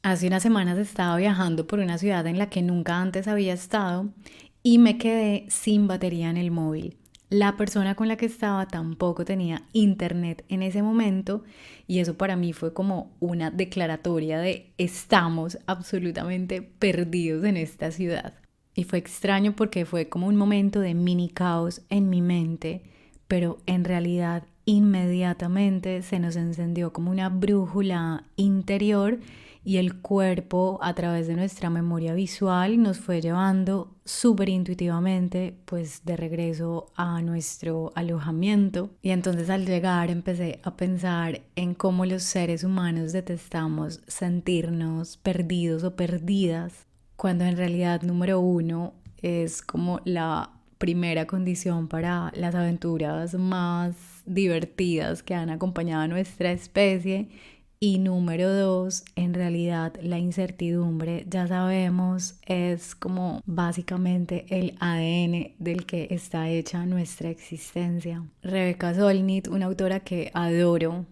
Hace unas semanas estaba viajando por una ciudad en la que nunca antes había estado y me quedé sin batería en el móvil. La persona con la que estaba tampoco tenía internet en ese momento y eso para mí fue como una declaratoria de estamos absolutamente perdidos en esta ciudad. Y fue extraño porque fue como un momento de mini caos en mi mente, pero en realidad inmediatamente se nos encendió como una brújula interior y el cuerpo a través de nuestra memoria visual nos fue llevando súper intuitivamente pues de regreso a nuestro alojamiento. Y entonces al llegar empecé a pensar en cómo los seres humanos detestamos sentirnos perdidos o perdidas, cuando en realidad número uno es como la primera condición para las aventuras más divertidas que han acompañado a nuestra especie. Y número dos, en realidad la incertidumbre, ya sabemos, es como básicamente el ADN del que está hecha nuestra existencia. Rebecca Solnit, una autora que adoro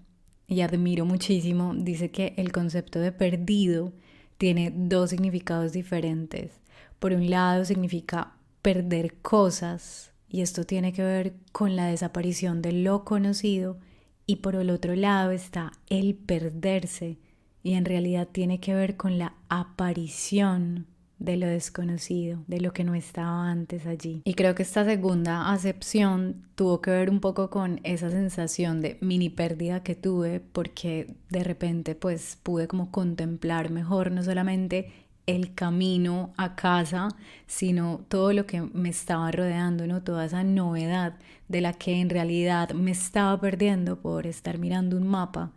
y admiro muchísimo, dice que el concepto de perdido tiene dos significados diferentes. Por un lado significa perder cosas, y esto tiene que ver con la desaparición de lo conocido, y por el otro lado está el perderse, y en realidad tiene que ver con la aparición de lo desconocido, de lo que no estaba antes allí. Y creo que esta segunda acepción tuvo que ver un poco con esa sensación de mini pérdida que tuve, porque de repente pues pude como contemplar mejor no solamente el camino a casa, sino todo lo que me estaba rodeando, ¿no? Toda esa novedad de la que en realidad me estaba perdiendo por estar mirando un mapa,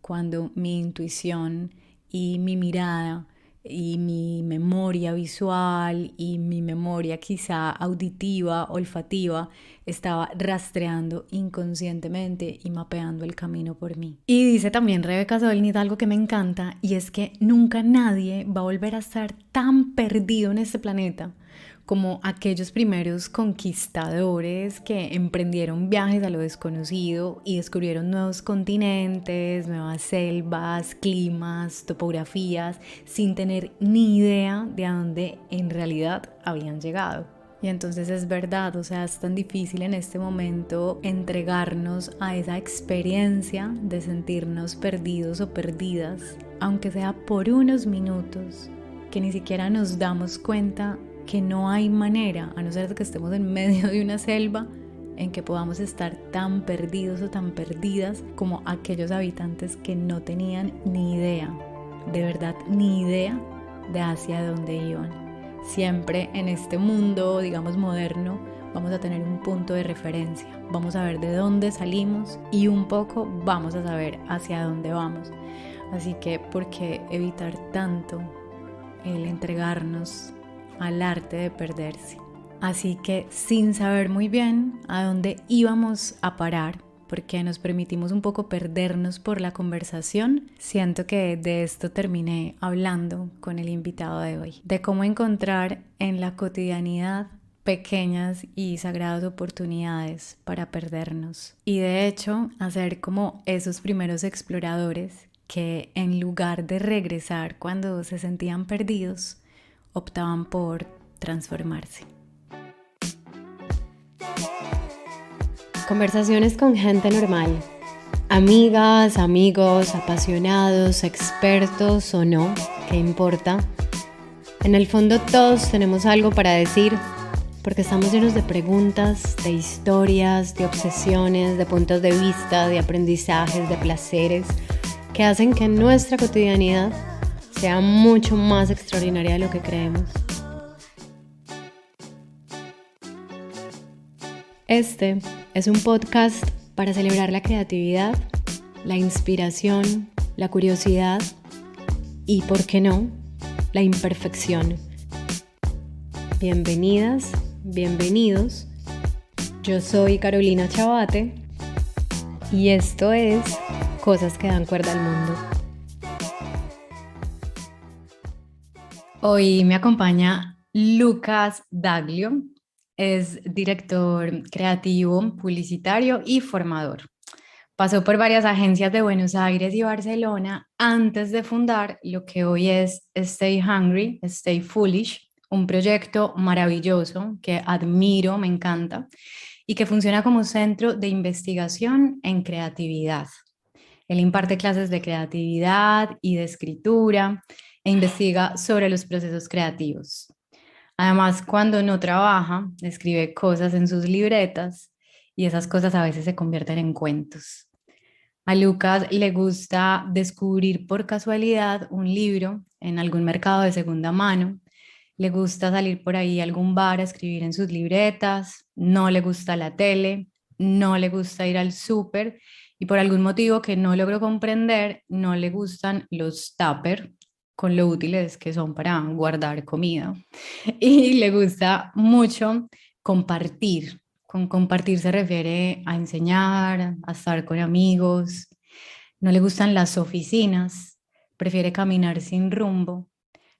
cuando mi intuición y mi mirada y mi memoria visual y mi memoria quizá auditiva, olfativa, estaba rastreando inconscientemente y mapeando el camino por mí. Y dice también Rebeca Solnit algo que me encanta, y es que nunca nadie va a volver a estar tan perdido en este planeta como aquellos primeros conquistadores que emprendieron viajes a lo desconocido y descubrieron nuevos continentes, nuevas selvas, climas, topografías, sin tener ni idea de a dónde en realidad habían llegado. Y entonces es verdad, o sea, es tan difícil en este momento entregarnos a esa experiencia de sentirnos perdidos o perdidas, aunque sea por unos minutos, que ni siquiera nos damos cuenta que no hay manera, a no ser que estemos en medio de una selva, en que podamos estar tan perdidos o tan perdidas como aquellos habitantes que no tenían ni idea, de verdad ni idea de hacia dónde iban. Siempre en este mundo, digamos, moderno, vamos a tener un punto de referencia, vamos a ver de dónde salimos y un poco vamos a saber hacia dónde vamos. Así que, ¿por qué evitar tanto el entregarnos al arte de perderse? Así que, sin saber muy bien a dónde íbamos a parar, porque nos permitimos un poco perdernos por la conversación, siento que de esto terminé hablando con el invitado de hoy, de cómo encontrar en la cotidianidad pequeñas y sagradas oportunidades para perdernos, y de hecho hacer como esos primeros exploradores que, en lugar de regresar cuando se sentían perdidos, optaban por transformarse. Conversaciones con gente normal, amigas, amigos, apasionados, expertos o no, ¿qué importa? En el fondo todos tenemos algo para decir, porque estamos llenos de preguntas, de historias, de obsesiones, de puntos de vista, de aprendizajes, de placeres, que hacen que nuestra cotidianidad sea mucho más extraordinaria de lo que creemos. Este es un podcast para celebrar la creatividad, la inspiración, la curiosidad y, ¿por qué no?, la imperfección. Bienvenidas, bienvenidos. Yo soy Carolina Chabate y esto es Cosas que dan cuerda al mundo. Hoy me acompaña Lucas Daglio, es director creativo, publicitario y formador. Pasó por varias agencias de Buenos Aires y Barcelona antes de fundar lo que hoy es Stay Hungry, Stay Foolish, un proyecto maravilloso que admiro, me encanta, y que funciona como centro de investigación en creatividad. Él imparte clases de creatividad y de escritura e investiga sobre los procesos creativos. Además, cuando no trabaja, escribe cosas en sus libretas y esas cosas a veces se convierten en cuentos. A Lucas le gusta descubrir por casualidad un libro en algún mercado de segunda mano. Le gusta salir por ahí a algún bar a escribir en sus libretas. No le gusta la tele. No le gusta ir al súper. Y por algún motivo que no logro comprender, no le gustan los tupper, con lo útiles que son para guardar comida. Y le gusta mucho compartir. Con compartir se refiere a enseñar, a estar con amigos. No le gustan las oficinas, prefiere caminar sin rumbo.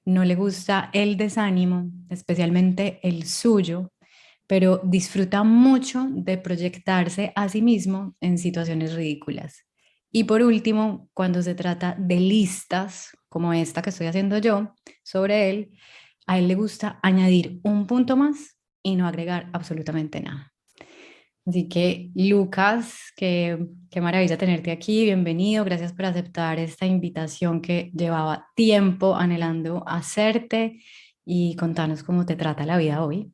No le gusta el desánimo, especialmente el suyo, pero disfruta mucho de proyectarse a sí mismo en situaciones ridículas. Y por último, cuando se trata de listas, como esta que estoy haciendo yo sobre él, a él le gusta añadir un punto más y no agregar absolutamente nada. Así que, Lucas, qué maravilla tenerte aquí, bienvenido, gracias por aceptar esta invitación que llevaba tiempo anhelando hacerte y contanos cómo te trata la vida hoy.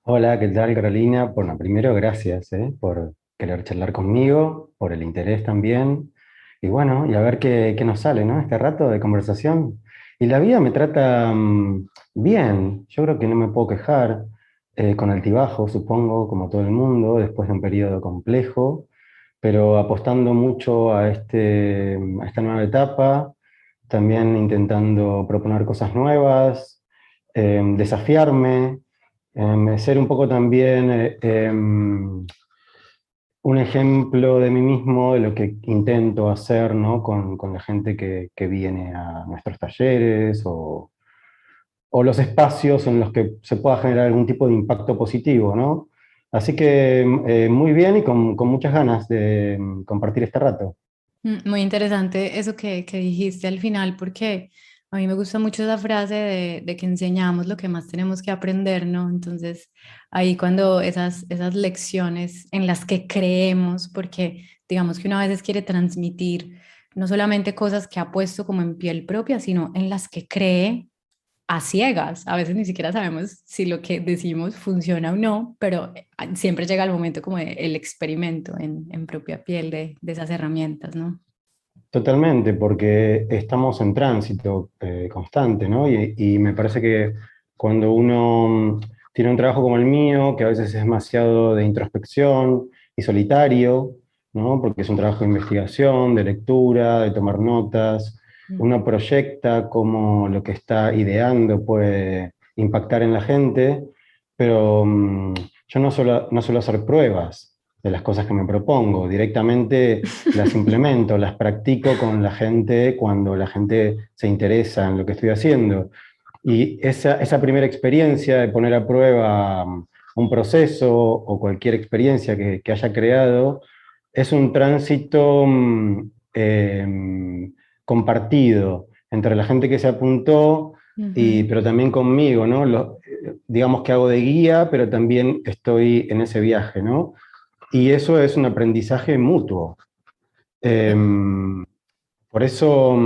Hola, ¿qué tal, Carolina? Bueno, primero gracias, por querer charlar conmigo, por el interés también. Y bueno, y a ver qué nos sale, ¿no? Este rato de conversación. Y la vida me trata bien, yo creo que no me puedo quejar, con altibajo, supongo, como todo el mundo, después de un periodo complejo, pero apostando mucho a esta nueva etapa, también intentando proponer cosas nuevas, desafiarme. Ser un poco también un ejemplo de mí mismo, de lo que intento hacer, ¿no? Con la gente que viene a nuestros talleres o los espacios en los que se pueda generar algún tipo de impacto positivo, ¿no? Así que muy bien y con muchas ganas de compartir este rato. Muy interesante eso que dijiste al final, porque a mí me gusta mucho esa frase de que enseñamos lo que más tenemos que aprender, ¿no? Entonces, ahí cuando esas lecciones en las que creemos, porque digamos que uno a veces quiere transmitir no solamente cosas que ha puesto como en piel propia, sino en las que cree a ciegas. A veces ni siquiera sabemos si lo que decimos funciona o no, pero siempre llega el momento como el experimento en propia piel de esas herramientas, ¿no? Totalmente, porque estamos en tránsito constante, ¿no? Y me parece que cuando uno tiene un trabajo como el mío, que a veces es demasiado de introspección y solitario, ¿no? Porque es un trabajo de investigación, de lectura, de tomar notas, Mm. uno proyecta cómo lo que está ideando puede impactar en la gente, pero yo no suelo hacer pruebas de las cosas que me propongo, directamente las implemento, las practico con la gente cuando la gente se interesa en lo que estoy haciendo. Y esa primera experiencia de poner a prueba un proceso o cualquier experiencia que haya creado es un tránsito compartido entre la gente que se apuntó, Ujú. pero también conmigo, ¿no? Digamos que hago de guía, pero también estoy en ese viaje, ¿no? Y eso es un aprendizaje mutuo. Por eso,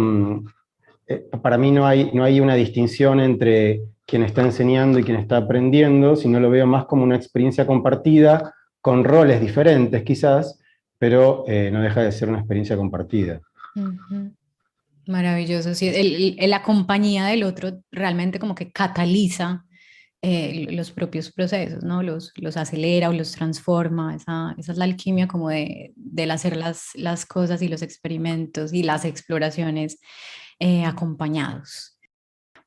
para mí no hay una distinción entre quien está enseñando y quien está aprendiendo, sino lo veo más como una experiencia compartida, con roles diferentes quizás, pero no deja de ser una experiencia compartida. Ujú. Maravilloso, sí, la compañía del otro realmente como que cataliza los propios procesos, ¿no? Los acelera o los transforma, esa es la alquimia como del hacer las cosas y los experimentos y las exploraciones acompañados.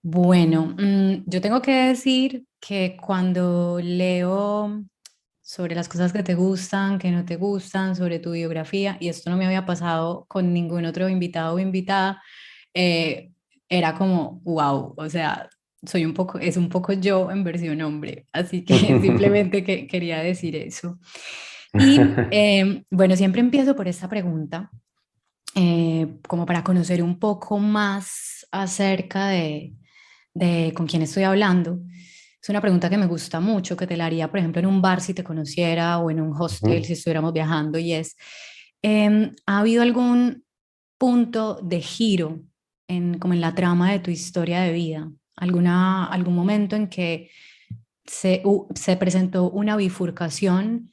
Bueno, yo tengo que decir que cuando leo sobre las cosas que te gustan, que no te gustan, sobre tu biografía, y esto no me había pasado con ningún otro invitado o invitada, eh, era como, wow, o sea, es un poco yo en versión hombre, así que simplemente que quería decir eso. Y bueno, siempre empiezo por esta pregunta, como para conocer un poco más acerca de con quién estoy hablando. Es una pregunta que me gusta mucho, que te la haría, por ejemplo, en un bar si te conociera o en un hostel Ujú. si estuviéramos viajando, y es, ¿ha habido algún punto de giro como en la trama de tu historia de vida? ¿Algún momento en que se presentó una bifurcación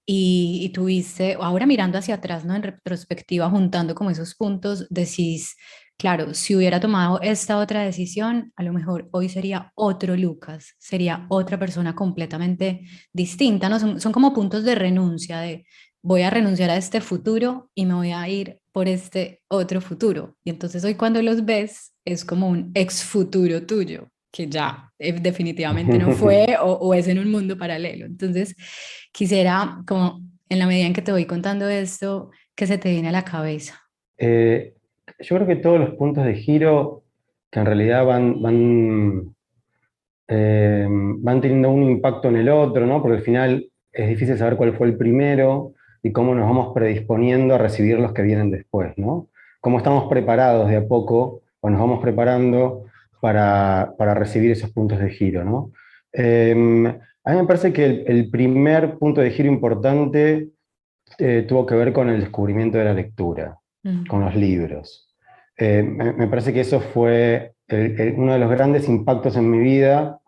y tuviste, ahora mirando hacia atrás, ¿no? En retrospectiva, juntando como esos puntos, decís, claro, si hubiera tomado esta otra decisión, a lo mejor hoy sería otro Lucas, sería otra persona completamente distinta, ¿no? Son como puntos de renuncia, de voy a renunciar a este futuro y me voy a ir por este otro futuro. Y entonces hoy cuando los ves es como un ex futuro tuyo, que ya definitivamente no fue o es en un mundo paralelo. Entonces, quisiera, como en la medida en que te voy contando esto, que se te viene a la cabeza. Eh, yo creo que todos los puntos de giro que en realidad van teniendo un impacto en el otro, ¿no? Porque al final es difícil saber cuál fue el primero y cómo nos vamos predisponiendo a recibir los que vienen después, ¿no? Cómo estamos preparados de a poco o nos vamos preparando para recibir esos puntos de giro, ¿no? A mí me parece que el primer punto de giro importante tuvo que ver con el descubrimiento de la lectura, con Mm. los libros. Me parece que eso fue uno de los grandes impactos en mi vida,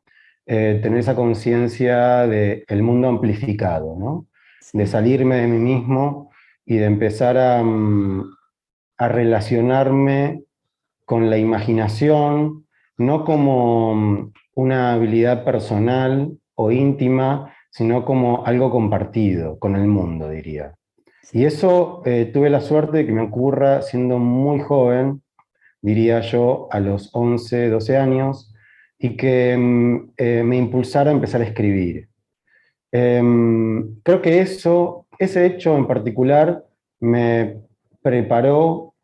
tener esa conciencia del mundo amplificado, ¿no? De Sí. salirme de mí mismo y de empezar a relacionarme con la imaginación, no como una habilidad personal o íntima, sino como algo compartido con el mundo, diría. Y Sí. eso tuve la suerte de que me ocurra siendo muy joven, diría yo, a los 11 12 años, y que me impulsara a empezar a escribir. Creo que ese hecho en particular me preparó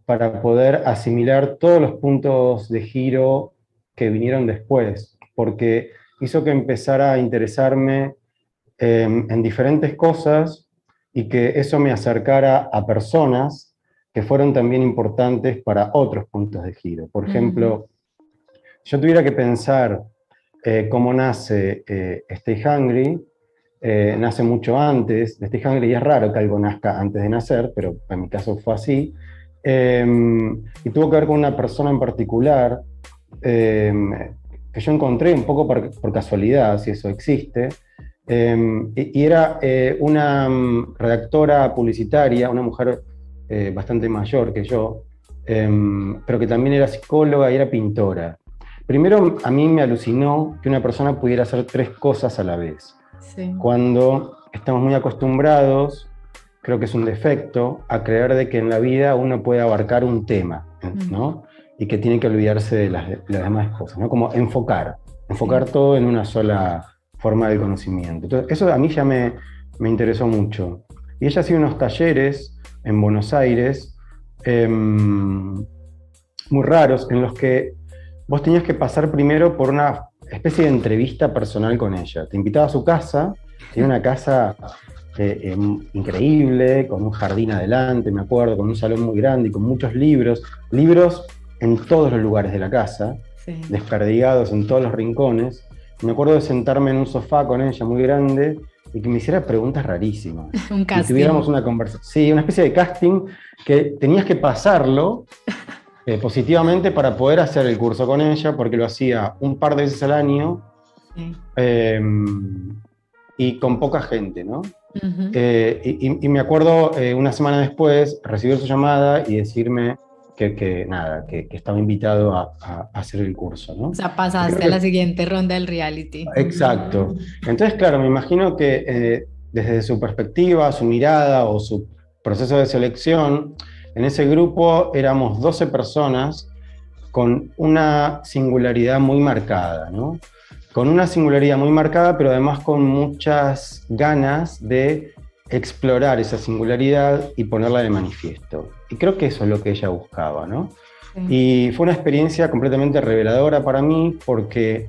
para poder asimilar todos los puntos de giro que vinieron después, porque hizo que empezara a interesarme en diferentes cosas y que eso me acercara a personas que fueron también importantes para otros puntos de giro. Por Ujú. ejemplo, si yo tuviera que pensar cómo nace Stay Hungry, nace mucho antes de Stay Hungry, y es raro que algo nazca antes de nacer, pero en mi caso fue así, eh, y tuvo que ver con una persona en particular eh, que yo encontré un poco por casualidad, si eso existe, y era una redactora publicitaria, una mujer bastante mayor que yo, pero que también era psicóloga y era pintora. Primero, a mí me alucinó que una persona pudiera hacer tres cosas a la vez. Sí. Cuando estamos muy acostumbrados, creo que es un defecto, a creer de que en la vida uno puede abarcar un tema, Mm. ¿no? Y que tiene que olvidarse de las demás cosas, ¿no? Como enfocar Sí. todo en una sola forma del conocimiento. Entonces, eso a mí ya me interesó mucho. Y ella hacía unos talleres en Buenos Aires muy raros en los que vos tenías que pasar primero por una especie de entrevista personal con ella. Te invitaba a su casa, tenía una casa increíble, con un jardín adelante, me acuerdo, con un salón muy grande y con muchos libros en todos los lugares de la casa, Sí. desperdigados en todos los rincones. Me acuerdo de sentarme en un sofá con ella muy grande y que me hiciera preguntas rarísimas. Un Y tuviéramos casting. una conversación, sí, una especie de casting que tenías que pasarlo positivamente para poder hacer el curso con ella, porque lo hacía un par de veces al año Sí. eh, y con poca gente, ¿no? Ujú. Y me acuerdo una semana después recibir su llamada y decirme que estaba invitado a hacer el curso, O ¿no? sea, Y creo pasaste a la que, siguiente ronda del reality. exacto. Entonces, claro, me imagino que desde su perspectiva, su mirada o su proceso de selección, en ese grupo éramos 12 personas con una singularidad muy marcada, ¿no? Con una singularidad muy marcada, pero además con muchas ganas de explorar esa singularidad y ponerla de manifiesto. Y creo que eso es lo que ella buscaba, ¿no? Sí. Y fue una experiencia completamente reveladora para mí, porque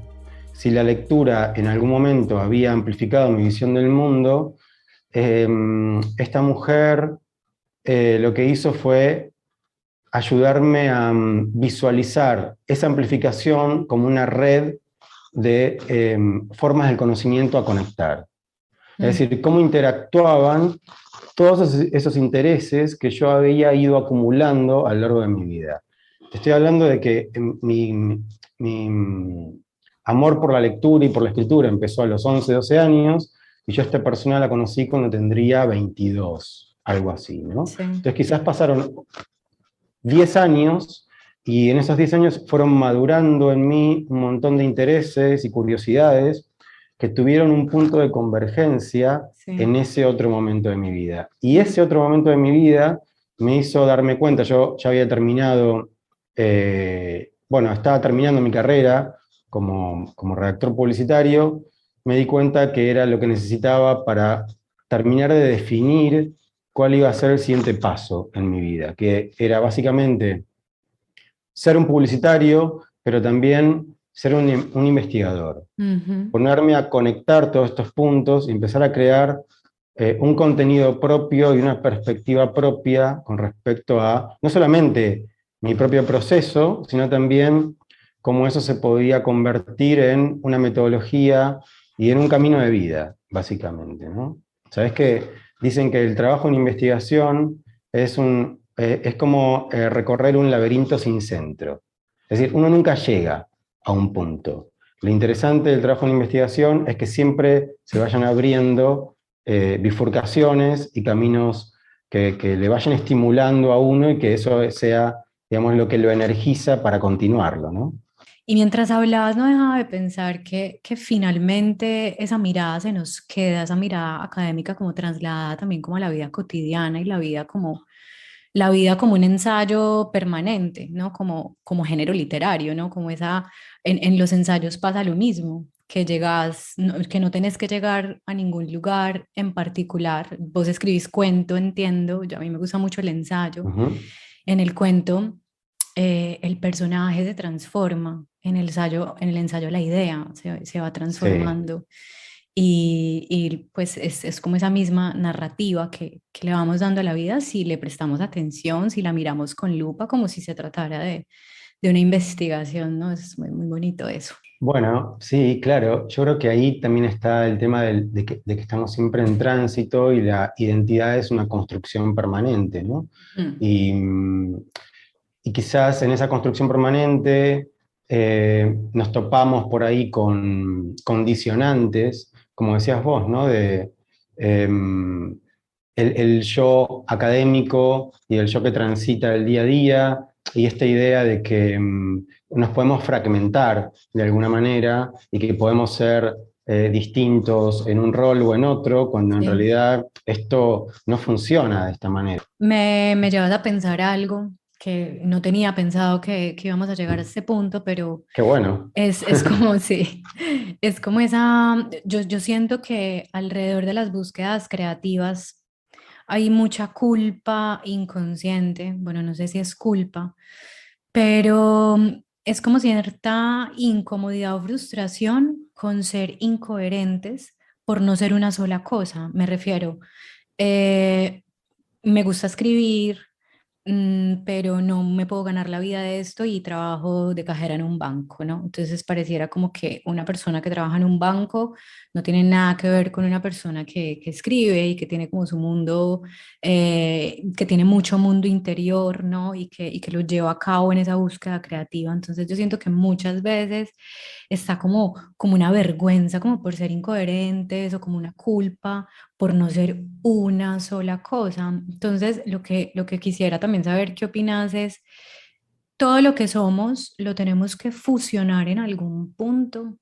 si la lectura en algún momento había amplificado mi visión del mundo, esta mujer lo que hizo fue ayudarme a visualizar esa amplificación como una red de formas del conocimiento a conectar. Es decir, cómo interactuaban todos esos intereses que yo había ido acumulando a lo largo de mi vida. Te estoy hablando de que mi amor por la lectura y por la escritura empezó a los 11, 12 años, y yo a esta persona la conocí cuando tendría 22, algo así, ¿no? Sí. Entonces quizás pasaron 10 años, y en esos 10 años fueron madurando en mí un montón de intereses y curiosidades que tuvieron un punto de convergencia Sí. en ese otro momento de mi vida. Y ese otro momento de mi vida me hizo darme cuenta, yo ya había terminado, bueno, estaba terminando mi carrera como redactor publicitario, me di cuenta que era lo que necesitaba para terminar de definir cuál iba a ser el siguiente paso en mi vida, que era básicamente ser un publicitario, pero también ser un investigador. Ponerme a conectar todos estos puntos y empezar a crear un contenido propio y una perspectiva propia con respecto a no solamente mi propio proceso, sino también cómo eso se podía convertir en una metodología y en un camino de vida, básicamente, ¿no? Sabes que dicen que el trabajo en investigación es como recorrer un laberinto sin centro. Es decir, uno nunca llega a un punto. Lo interesante del trabajo en investigación es que siempre se vayan abriendo bifurcaciones y caminos que le vayan estimulando a uno y que eso sea, digamos, lo que lo energiza para continuarlo, ¿no? Y mientras hablabas, no dejaba de pensar que finalmente esa mirada se nos queda, esa mirada académica como trasladada también como a la vida cotidiana y la vida como un ensayo permanente, ¿no? Como género literario, ¿no? Como en los ensayos pasa lo mismo, que que no tenés que llegar a ningún lugar en particular. Vos escribís cuento, entiendo, a mí me gusta mucho el ensayo. En el cuento el personaje se transforma, en el ensayo la idea se va transformando. Sí. Y pues es como esa misma narrativa que le vamos dando a la vida si le prestamos atención, si la miramos con lupa, como si se tratara de una investigación, ¿no? Es muy, muy bonito eso. Bueno, sí, claro. Yo creo que ahí también está el tema de que estamos siempre en tránsito y la identidad es una construcción permanente, ¿no? Y, y quizás en esa construcción permanente nos topamos por ahí con condicionantes, como decías vos, ¿no? El yo académico y el yo que transita el día a día, y esta idea de que nos podemos fragmentar de alguna manera y que podemos ser distintos en un rol o en otro, cuando en realidad esto no funciona de esta manera. Me llevas a pensar algo que no tenía pensado que íbamos a llegar a este punto, pero qué bueno. Es como, sí, es como yo siento que alrededor de las búsquedas creativas hay mucha culpa inconsciente, bueno, no sé si es culpa, pero es como cierta incomodidad o frustración con ser incoherentes por no ser una sola cosa, me refiero. eh, Me gusta escribir, pero no me puedo ganar la vida de esto y trabajo de cajera en un banco, ¿no? Entonces pareciera como que una persona que trabaja en un banco no tiene nada que ver con una persona que escribe y que tiene como su mundo, que tiene mucho mundo interior, ¿no? Y que lo lleva a cabo en esa búsqueda creativa. Entonces yo siento que muchas veces está como una vergüenza, como por ser incoherentes o como una culpa por no ser una sola cosa. Entonces, lo que quisiera también saber qué opinas es, todo lo que somos lo tenemos que fusionar en algún punto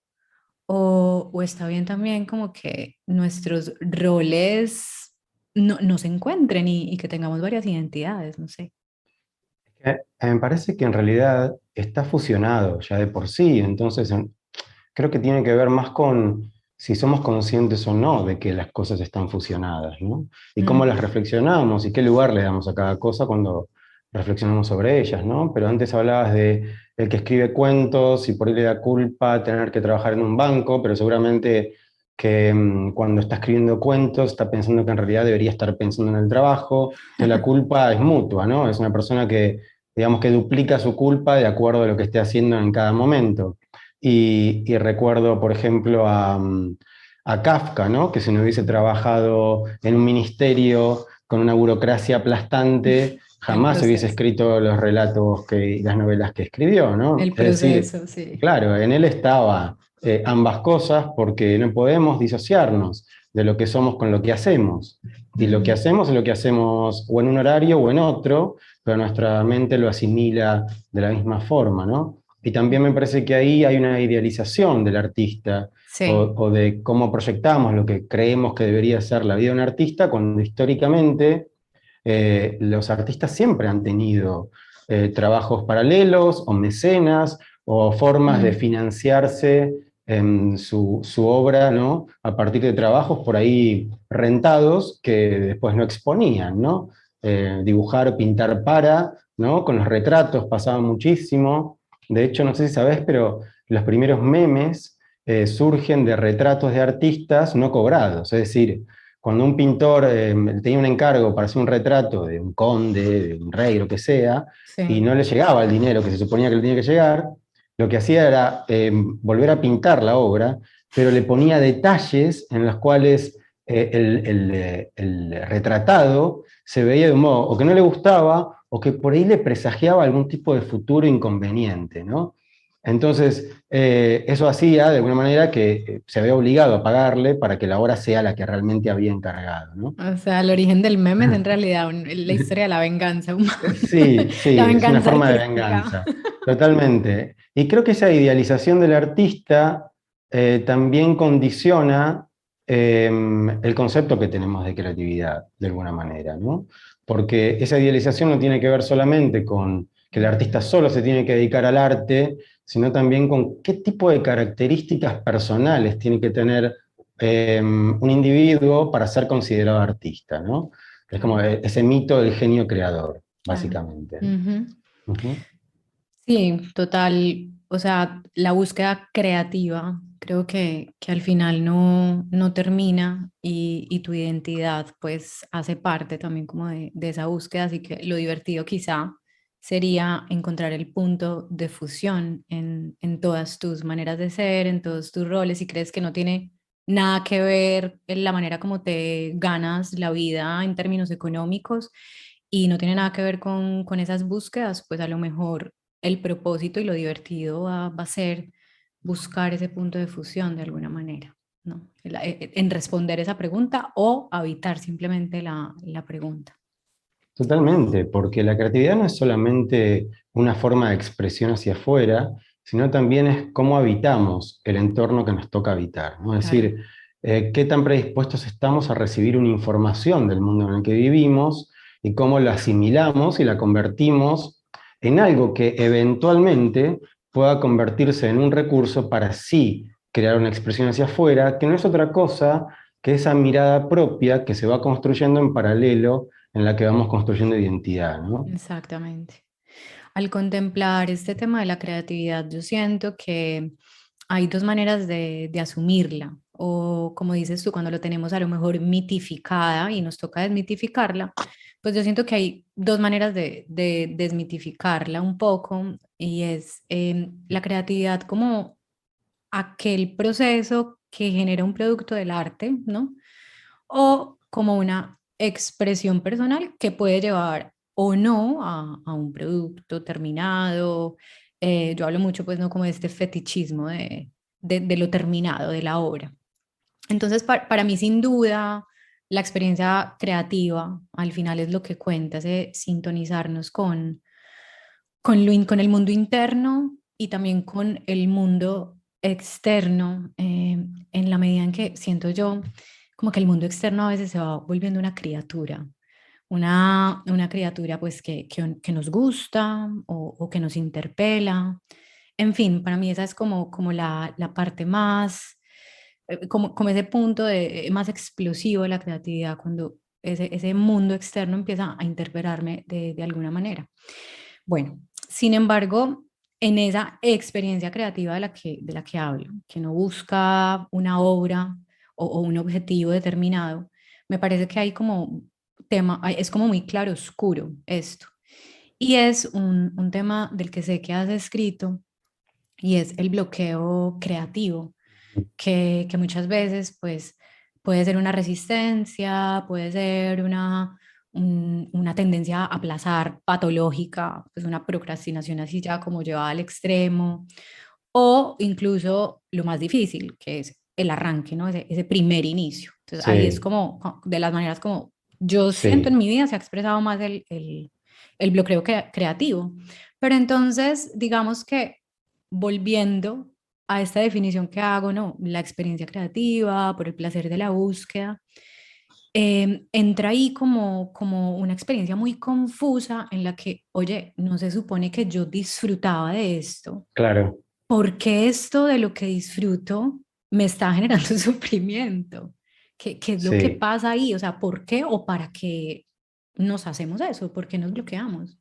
o está bien también como que nuestros roles no se encuentren y que tengamos varias identidades, no sé. Me parece que en realidad está fusionado ya de por sí, entonces creo que tiene que ver más con si somos conscientes o no de que las cosas están fusionadas, ¿no? Y cómo las reflexionamos y qué lugar le damos a cada cosa cuando reflexionamos sobre ellas, ¿no? Pero antes hablabas de el que escribe cuentos y por ahí le da culpa tener que trabajar en un banco, pero seguramente que cuando está escribiendo cuentos está pensando que en realidad debería estar pensando en el trabajo, entonces la culpa es mutua, ¿no? Es una persona que, digamos, que duplica su culpa de acuerdo a lo que esté haciendo en cada momento. Y recuerdo, por ejemplo, a Kafka, ¿no? Que si no hubiese trabajado en un ministerio con una burocracia aplastante, El jamás hubiese proceso. escrito los relatos y las novelas que escribió, ¿no? El Es decir, proceso, sí. claro, en él estaba ambas cosas porque no podemos disociarnos de lo que somos con lo que hacemos. Y lo que Ujú. hacemos es lo que hacemos o en un horario o en otro, pero nuestra mente lo asimila de la misma forma, ¿no? Y también me parece que ahí hay una idealización del artista Sí, o de cómo proyectamos lo que creemos que debería ser la vida de un artista, cuando históricamente los artistas siempre han tenido trabajos paralelos o mecenas o formas de mm, financiarse en su obra, ¿no? A partir de trabajos por ahí rentados que después no exponían, ¿no? Dibujar, pintar para, ¿no? Con los retratos pasaba muchísimo. De hecho, no sé si sabés, pero los primeros memes surgen de retratos de artistas no cobrados, es decir, cuando un pintor tenía un encargo para hacer un retrato de un conde, de un rey, lo que sea, y sí. no le llegaba el dinero que se suponía que le tenía que llegar, lo que hacía era volver a pintar la obra, pero le ponía detalles en los cuales el retratado se veía de un modo o que no le gustaba o que por ahí le presagiaba algún tipo de futuro inconveniente, ¿no? Entonces, eso hacía de alguna manera que se vea obligado a pagarle para que la obra sea la que realmente había encargado, ¿no? O sea, el origen del meme es en realidad la historia de la venganza humana, Sí, la sí, es una venganza forma de artística. venganza, totalmente. Y creo que esa idealización del artista también condiciona el concepto que tenemos de creatividad, de alguna manera, ¿no? Porque esa idealización no tiene que ver solamente con que el artista solo se tiene que dedicar al arte, sino también con qué tipo de características personales tiene que tener un individuo para ser considerado artista, ¿no? Es como Claro, ese mito del genio creador, claro. básicamente. Ujú. Ujú. Sí, total. O sea, la búsqueda creativa creo que al final no termina y tu identidad pues hace parte también como de esa búsqueda. Así que lo divertido quizá sería encontrar el punto de fusión en todas tus maneras de ser, en todos tus roles. Si crees que no tiene nada que ver en la manera como te ganas la vida en términos económicos y no tiene nada que ver con esas búsquedas, pues a lo mejor el propósito y lo divertido va a ser buscar ese punto de fusión de alguna manera, ¿no? En responder esa pregunta o habitar simplemente la pregunta. Totalmente, porque la creatividad no es solamente una forma de expresión hacia afuera, sino también es cómo habitamos el entorno que nos toca habitar, ¿no? Es Claro. decir, qué tan predispuestos estamos a recibir una información del mundo en el que vivimos y cómo la asimilamos y la convertimos en algo que eventualmente pueda convertirse en un recurso para sí crear una expresión hacia afuera, que no es otra cosa que esa mirada propia que se va construyendo en paralelo en la que vamos construyendo identidad, ¿no? Exactamente. Al contemplar este tema de la creatividad, yo siento que hay dos maneras de asumirla, o como dices tú, cuando lo tenemos a lo mejor mitificada y nos toca desmitificarla, pues yo siento que hay dos maneras de desmitificarla un poco, y es la creatividad como aquel proceso que genera un producto del arte, ¿no? O como una expresión personal que puede llevar o no a un producto terminado. Yo hablo mucho, pues, no como de este fetichismo de lo terminado, de la obra. Entonces, para mí, sin duda, la experiencia creativa al final es lo que cuenta, ese sintonizarnos con el mundo interno y también con el mundo externo, en la medida en que siento yo como que el mundo externo a veces se va volviendo una criatura pues que nos gusta o que nos interpela. En fin, para mí esa es como la parte más, como ese punto más explosivo de la creatividad, cuando ese mundo externo empieza a interpelarme de alguna manera. Bueno, sin embargo, en esa experiencia creativa de la que hablo, que no busca una obra o un objetivo determinado, me parece que hay como tema, es como muy claro oscuro esto. Y es un tema del que sé que has escrito y es el bloqueo creativo, que muchas veces pues puede ser una resistencia, puede ser una tendencia a aplazar patológica, pues una procrastinación así ya como llevada al extremo, o incluso lo más difícil, que es el arranque, ¿no? Ese primer inicio. Entonces ahí es Sí, como de las maneras como yo siento en sí. mi vida se ha expresado más el bloqueo creativo. Pero entonces, digamos que volviendo a esta definición que hago, ¿no? La experiencia creativa, por el placer de la búsqueda, entra ahí como una experiencia muy confusa en la que, oye, no se supone que yo disfrutaba de esto. Claro, ¿Por qué esto de lo que disfruto me está generando sufrimiento? ¿Qué es lo que sí. pasa ahí? O sea, ¿por qué o para qué nos hacemos eso? ¿Por qué nos bloqueamos?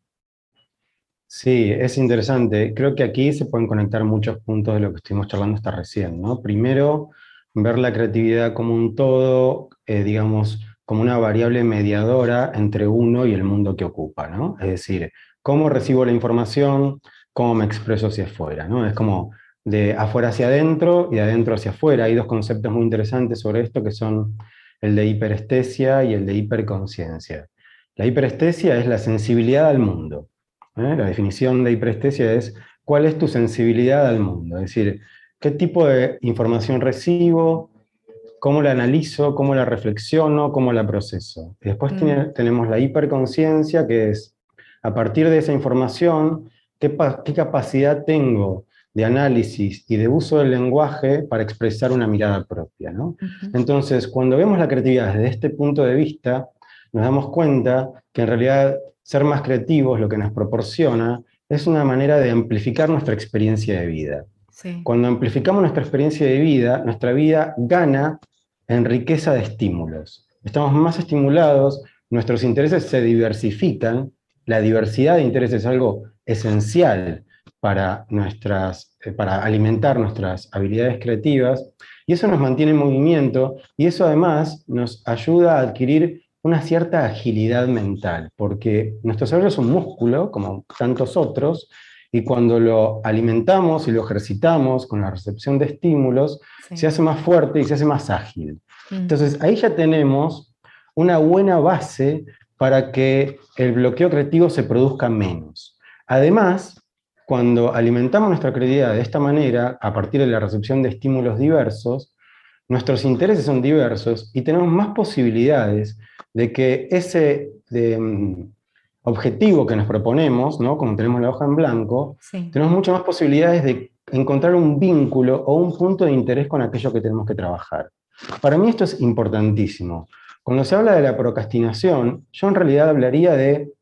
Sí, es interesante. Creo que aquí se pueden conectar muchos puntos de lo que estuvimos charlando hasta recién, ¿no? Primero, ver la creatividad como un todo, digamos, como una variable mediadora entre uno y el mundo que ocupa, ¿no? Es decir, cómo recibo la información, cómo me expreso hacia afuera, ¿no? Es como de afuera hacia adentro y de adentro hacia afuera. Hay dos conceptos muy interesantes sobre esto que son el de hiperestesia y el de hiperconciencia. La hiperestesia es la sensibilidad al mundo. La definición de hiperestesia es cuál es tu sensibilidad al mundo, es decir, qué tipo de información recibo, cómo la analizo, cómo la reflexiono, cómo la proceso. Y después Mm, tenemos la hiperconciencia, que es a partir de esa información, qué capacidad tengo de análisis y de uso del lenguaje para expresar una mirada propia, ¿no? ujú, Entonces, cuando vemos la creatividad desde este punto de vista, nos damos cuenta que en realidad ser más creativos lo que nos proporciona es una manera de amplificar nuestra experiencia de vida. sí. Cuando amplificamos nuestra experiencia de vida, nuestra vida gana en riqueza de estímulos. Estamos más estimulados, nuestros intereses se diversifican, la diversidad de intereses es algo esencial para alimentar nuestras habilidades creativas, y eso nos mantiene en movimiento, y eso además nos ayuda a adquirir una cierta agilidad mental, porque nuestro cerebro es un músculo, como tantos otros, y cuando lo alimentamos y lo ejercitamos con la recepción de estímulos, se Sí. hace más fuerte y se hace más ágil. Mm, Entonces, ahí ya tenemos una buena base para que el bloqueo creativo se produzca menos. Además, cuando alimentamos nuestra creatividad de esta manera, a partir de la recepción de estímulos diversos, nuestros intereses son diversos y tenemos más posibilidades de que objetivo que nos proponemos, ¿no? Como tenemos la hoja en blanco, sí. tenemos muchas más posibilidades de encontrar un vínculo o un punto de interés con aquello que tenemos que trabajar. Para mí esto es importantísimo. Cuando se habla de la procrastinación, yo en realidad hablaría de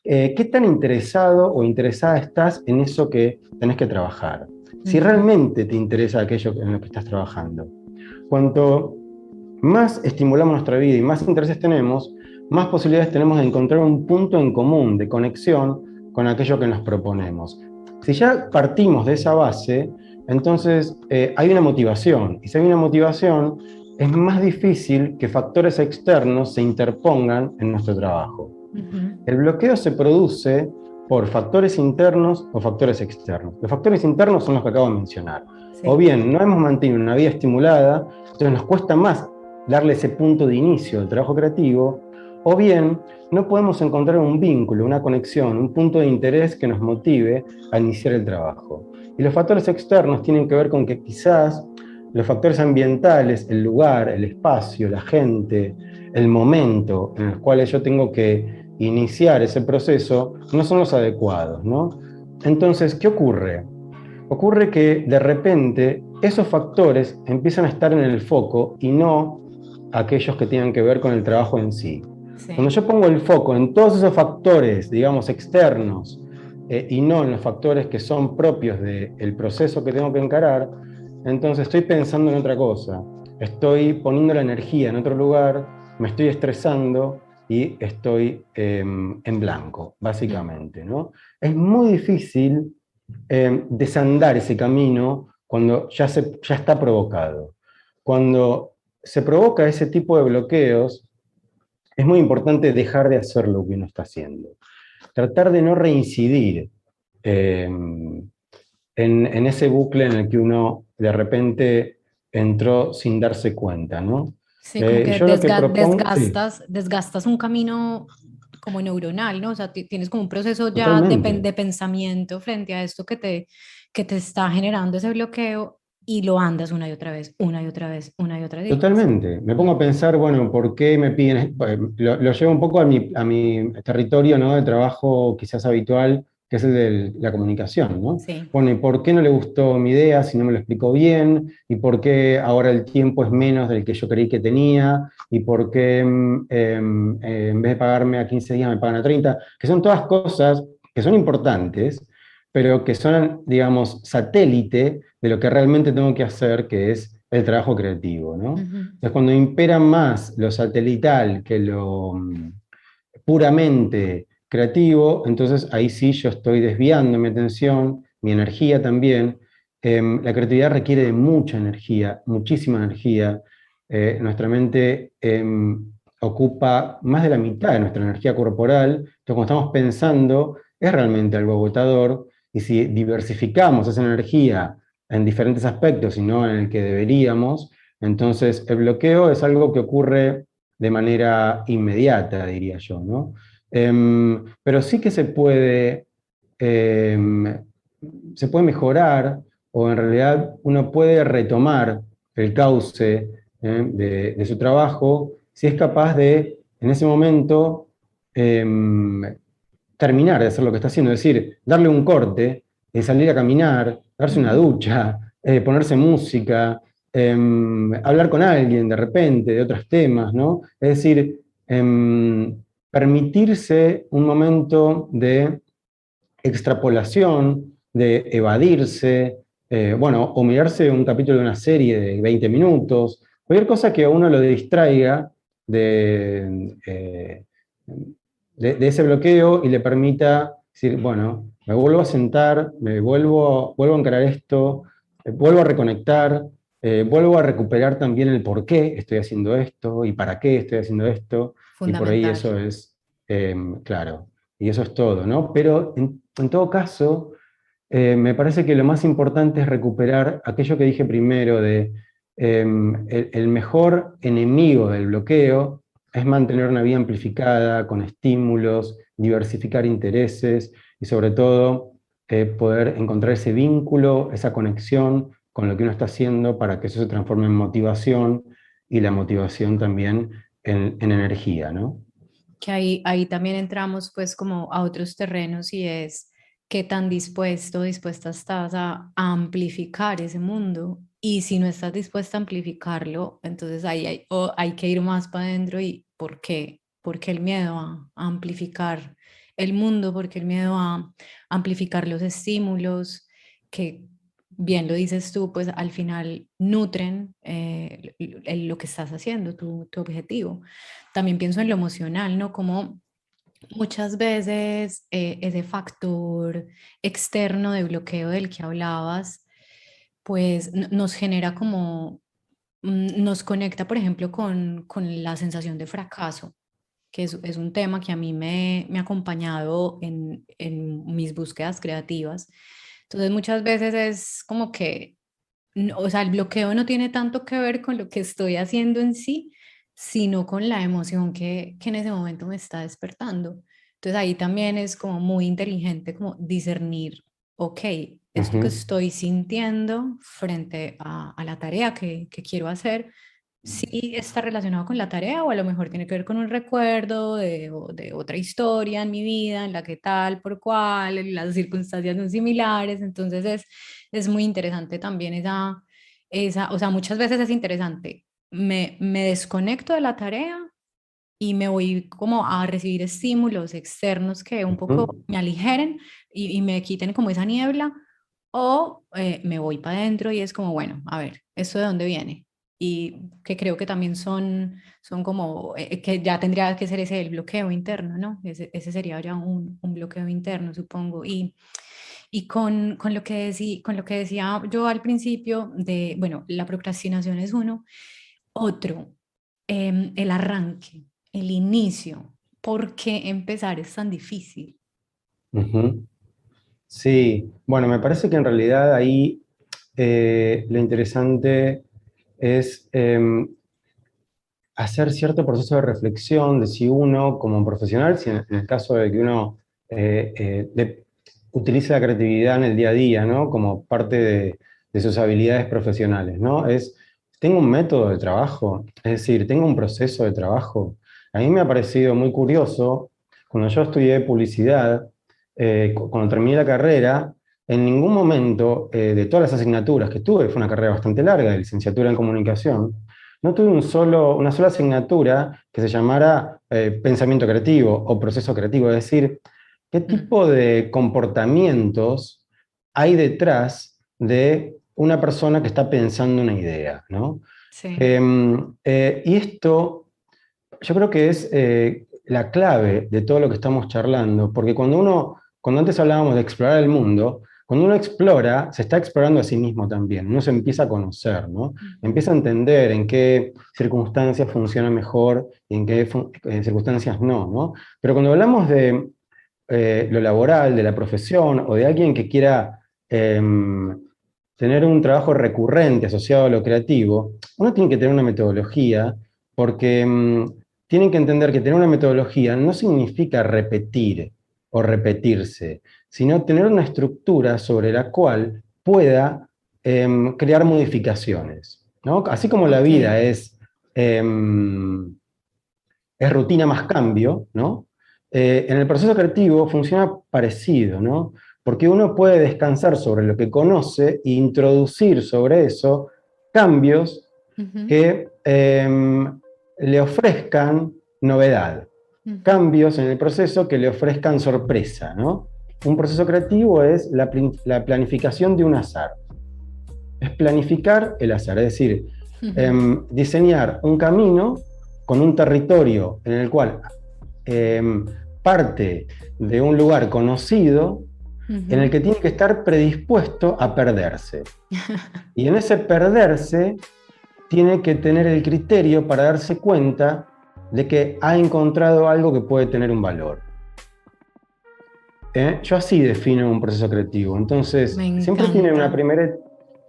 qué tan interesado o interesada estás en eso que tenés que trabajar. Si Ujú. realmente te interesa aquello en lo que estás trabajando. Cuanto más estimulamos nuestra vida y más intereses tenemos, más posibilidades tenemos de encontrar un punto en común de conexión con aquello que nos proponemos. Si ya partimos de esa base, entonces hay una motivación. Y si hay una motivación, es más difícil que factores externos se interpongan en nuestro trabajo. Ujú. El bloqueo se produce por factores internos o factores externos. Los factores internos son los que acabo de mencionar. O Sí. bien, no hemos mantenido una vida estimulada, entonces nos cuesta más darle ese punto de inicio al trabajo creativo, o bien no podemos encontrar un vínculo, una conexión, un punto de interés que nos motive a iniciar el trabajo. Y los factores externos tienen que ver con que quizás los factores ambientales, el lugar, el espacio, la gente, el momento en el cual yo tengo que iniciar ese proceso no son los adecuados, ¿no? Entonces, ¿qué ocurre? Ocurre que de repente esos factores empiezan a estar en el foco y no aquellos que tienen que ver con el trabajo en sí. Cuando Sí. yo pongo el foco en todos esos factores, digamos, externos, y no en los factores que son propios del proceso que tengo que encarar, entonces estoy pensando en otra cosa, estoy poniendo la energía en otro lugar, me estoy estresando y estoy en blanco, Mm, básicamente, ¿no? Es muy difícil desandar ese camino cuando ya está provocado. Cuando se provoca ese tipo de bloqueos, es muy importante dejar de hacer lo que uno está haciendo. Tratar de no reincidir eh, en ese bucle en el que uno de repente entró sin darse cuenta, ¿no? Sí, como que Yo lo que propongo, sí, desgastas un camino como neuronal, ¿no? O sea, tienes como un proceso ya totalmente. de pensamiento frente a esto que te está generando ese bloqueo y lo andas una y otra vez, una y otra vez, una y otra vez. Totalmente. Me pongo a pensar, bueno, ¿por qué me piden? Lo llevo un poco a mi territorio, ¿no? De trabajo quizás habitual, que es el de la comunicación, ¿no? Sí. Bueno, ¿y por qué no le gustó mi idea si no me lo explicó bien? ¿Y por qué ahora el tiempo es menos del que yo creí que tenía? ¿Y por qué en vez de pagarme a 15 días me pagan a 30? Que son todas cosas que son importantes, pero que son, digamos, satélite de lo que realmente tengo que hacer, que es el trabajo creativo, ¿no? Ujú. Entonces, cuando impera más lo satelital que lo puramente creativo, entonces ahí sí yo estoy desviando mi atención, mi energía también. La creatividad requiere de mucha energía, muchísima energía. Nuestra mente ocupa más de la mitad de nuestra energía corporal, entonces cuando estamos pensando es realmente algo agotador, y si diversificamos esa energía en diferentes aspectos y no en el que deberíamos, entonces el bloqueo es algo que ocurre de manera inmediata, diría yo, ¿no? Pero sí que em, se puede mejorar, o en realidad uno puede retomar el cauce de su trabajo si es capaz de, en ese momento, em, terminar de hacer lo que está haciendo, es decir, darle un corte, salir a caminar, darse una Ujú. ducha, ponerse música, hablar con alguien de repente de otros temas, ¿no? Es decir, permitirse un momento de extrapolación, de evadirse, bueno, o mirarse un capítulo de una serie de 20 minutos, cualquier cosa que a uno lo distraiga de, de ese bloqueo y le permita decir, bueno, me vuelvo a sentar, vuelvo a encarar esto, vuelvo a reconectar, vuelvo a recuperar también el por qué estoy haciendo esto y para qué estoy haciendo esto, y por ahí Fundamental. eso es, claro, y eso es todo, ¿no? Pero en todo caso, me parece que lo más importante es recuperar aquello que dije primero de el mejor enemigo del bloqueo es mantener una vida amplificada, con estímulos, diversificar intereses y sobre todo poder encontrar ese vínculo, esa conexión con lo que uno está haciendo para que eso se transforme en motivación y la motivación también en energía, ¿no? Que ahí también entramos pues como a otros terrenos y es qué tan dispuesto, dispuesta estás a amplificar ese mundo. Y si no estás dispuesta a amplificarlo, entonces ahí hay que ir más para adentro y ¿por qué? ¿Por qué el miedo a amplificar el mundo? ¿Por qué el miedo a amplificar los estímulos que, bien lo dices tú, pues al final nutren lo que estás haciendo, tu objetivo? También pienso en lo emocional, ¿no? Como muchas veces ese factor externo de bloqueo del que hablabas, pues nos genera como, nos conecta, por ejemplo, con la sensación de fracaso, que es un tema que a mí me ha acompañado en mis búsquedas creativas. Entonces muchas veces es como que o sea, el bloqueo no tiene tanto que ver con lo que estoy haciendo en sí, sino con la emoción que en ese momento me está despertando. Entonces ahí también es como muy inteligente como discernir, ok, esto que Ujú. estoy sintiendo frente a la tarea que quiero hacer, sí está relacionado con la tarea o a lo mejor tiene que ver con un recuerdo de otra historia en mi vida en la que tal por cual, las circunstancias son similares, entonces es muy interesante también o sea, muchas veces es interesante. Me desconecto de la tarea y me voy como a recibir estímulos externos que un poco Ujú. me aligeren y me quiten como esa niebla, o me voy para adentro y es como, bueno, a ver, ¿esto de dónde viene? Y que creo que también son como, que ya tendría que ser ese el bloqueo interno, ¿no? Ese sería ya un bloqueo interno, supongo. Y con lo que decía yo al principio de, bueno, la procrastinación es uno, Otro, el arranque, el inicio. ¿Por qué empezar es tan difícil? Ujú. Sí, bueno, me parece que en realidad ahí lo interesante es hacer cierto proceso de reflexión de si uno, como profesional, si en el caso de que uno utilice la creatividad en el día a día, ¿no? Como parte de sus habilidades profesionales, ¿no? ¿Tengo un método de trabajo? Es decir, ¿tengo un proceso de trabajo? A mí me ha parecido muy curioso, cuando yo estudié publicidad, cuando terminé la carrera, en ningún momento de todas las asignaturas que tuve, fue una carrera bastante larga, de licenciatura en comunicación, no tuve una sola asignatura que se llamara pensamiento creativo o proceso creativo, es decir, qué Mm, tipo de comportamientos hay detrás de una persona que está pensando una idea, ¿no? sí. Y esto yo creo que es la clave de todo lo que estamos charlando, porque cuando antes hablábamos de explorar el mundo, cuando uno explora, se está explorando a sí mismo también, uno se empieza a conocer, ¿no? Ujú. Empieza a entender en qué circunstancias funciona mejor y en qué circunstancias no, ¿no? Pero cuando hablamos de lo laboral, de la profesión o de alguien que quiera tener un trabajo recurrente asociado a lo creativo, uno tiene que tener una metodología porque tienen que entender que tener una metodología no significa repetir o repetirse, sino tener una estructura sobre la cual pueda crear modificaciones, ¿no? Así como la Ok. vida es rutina más cambio, ¿no? En el proceso creativo funciona parecido, ¿no? Porque uno puede descansar sobre lo que conoce e introducir sobre eso cambios Ujú, que le ofrezcan novedad, ujú. cambios en el proceso que le ofrezcan sorpresa, ¿no? Un proceso creativo es la planificación de un azar, es planificar el azar, es decir, diseñar un camino con un territorio en el cual parte de un lugar conocido en el Ujú. que tiene que estar predispuesto a perderse. Y en ese perderse tiene que tener el criterio para darse cuenta de que ha encontrado algo que puede tener un valor. Yo así defino un proceso creativo. Me Entonces, siempre encanta.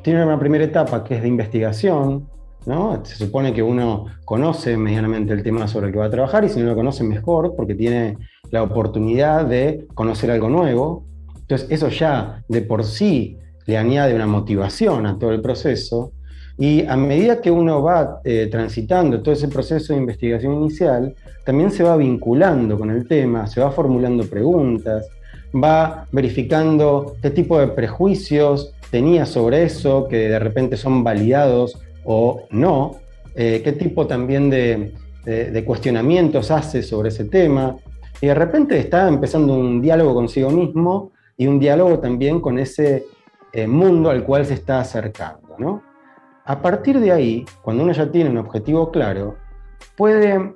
tiene una primera etapa que es de investigación, ¿no? Se supone que uno conoce medianamente el tema sobre el que va a trabajar y si no lo conoce mejor porque tiene la oportunidad de conocer algo nuevo. Entonces, eso ya de por sí le añade una motivación a todo el proceso. Y a medida que uno va transitando todo ese proceso de investigación inicial, también se va vinculando con el tema, se va formulando preguntas, va verificando qué tipo de prejuicios tenía sobre eso, que de repente son validados o no, qué tipo también de cuestionamientos hace sobre ese tema, y de repente está empezando un diálogo consigo mismo y un diálogo también con ese mundo al cual se está acercando, ¿no? A partir de ahí, cuando uno ya tiene un objetivo claro, puede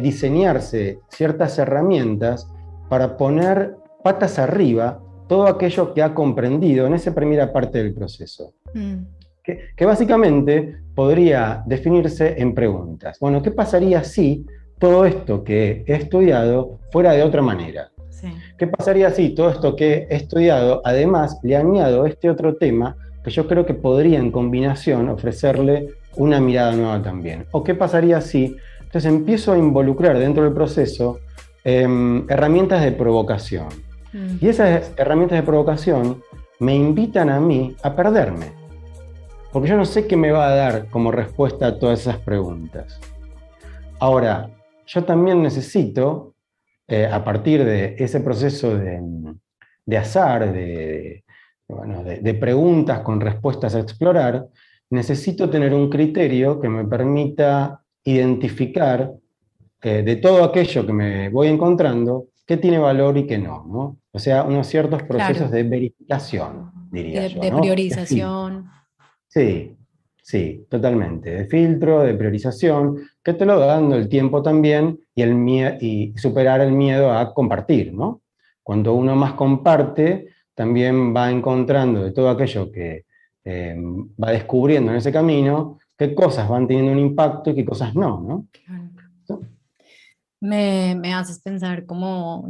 diseñarse ciertas herramientas para poner patas arriba todo aquello que ha comprendido en esa primera parte del proceso, Mm, que básicamente podría definirse en preguntas. Bueno, ¿qué pasaría si todo esto que he estudiado fuera de otra manera? sí, ¿Qué pasaría si todo esto que he estudiado, además, le añado este otro tema que yo creo que podría en combinación ofrecerle una mirada nueva también? ¿O qué pasaría si entonces empiezo a involucrar dentro del proceso herramientas de provocación? Y ujú, esas herramientas de provocación me invitan a mí a perderme, porque yo no sé qué me va a dar como respuesta a todas esas preguntas. Ahora, yo también necesito a partir de ese proceso de azar, bueno, de preguntas con respuestas a explorar, necesito tener un criterio que me permita identificar de todo aquello que me voy encontrando, qué tiene valor y qué no, ¿no? O sea, unos ciertos procesos claro. de verificación, Y diría yo, de ¿no? De filtro. priorización. Sí, sí, totalmente. De filtro, de priorización, que te lo va dando el tiempo también y superar el miedo a compartir, ¿no? Cuando uno más comparte, también va encontrando de todo aquello que va descubriendo en ese camino, qué cosas van teniendo un impacto y qué cosas no, ¿no? Claro. ¿No? Me haces pensar como